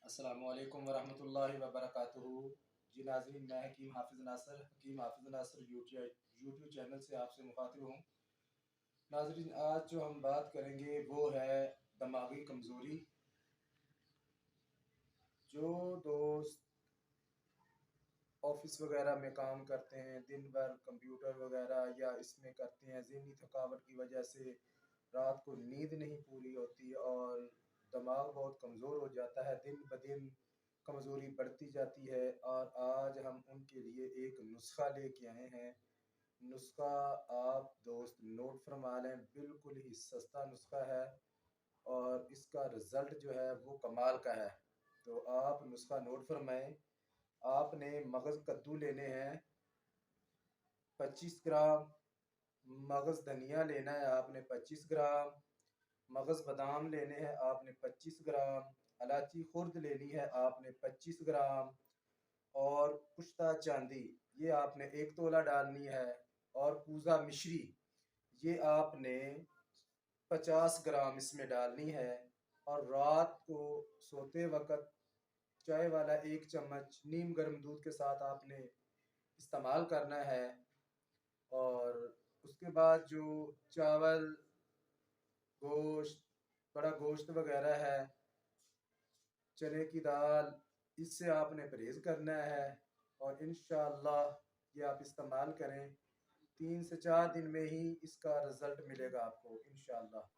अस्सलामुअलैकुम वरहमतुल्लाहि वबरकातुहू। जी नाज़रीन, मैं हकीम हाफिज़ नासर यूट्यूब चैनल से आपसे मुखातिब हूँ। नाज़रीन, आज जो हम बात करेंगे वो है दिमागी कमज़ोरी। जो दोस्त ऑफिस वगैरह में काम करते हैं, दिन भर कंप्यूटर वगैरह या इसमें करते हैं, ज़हनी थकावट की वजह से रात को नींद नहीं पूरी होती और दिमाग बहुत कमज़ोर हो जाता है, दिन ब दिन कमज़ोरी बढ़ती जाती है। और आज हम उनके लिए एक नुस्खा लेके आए हैं। नुस्खा आप दोस्त नोट फरमा लें, बिल्कुल ही सस्ता नुस्खा है और इसका रिज़ल्ट जो है वो कमाल का है। तो आप नुस्खा नोट फरमाएं। आपने मगज़ कद्दू लेने हैं 25 ग्राम, मगज़ धनिया लेना है आपने 25 ग्राम, मगज़ बादाम लेने हैं आपने 25 ग्राम, इलायची खुर्द लेनी है आपने 25 ग्राम और पुश्ता चांदी ये आपने 1 तोला डालनी है और पूजा मिश्री ये आपने 50 ग्राम इसमें डालनी है। और रात को सोते वक्त चाय वाला 1 चम्मच नीम गर्म दूध के साथ आपने इस्तेमाल करना है। और उसके बाद जो चावल, गोश्त, बड़ा गोश्त वगैरह है, चने की दाल, इससे आपने परहेज़ करना है और इंशाअल्लाह ये आप इस्तेमाल करें, 3 से 4 दिन में ही इसका रिज़ल्ट मिलेगा आपको इंशाअल्लाह।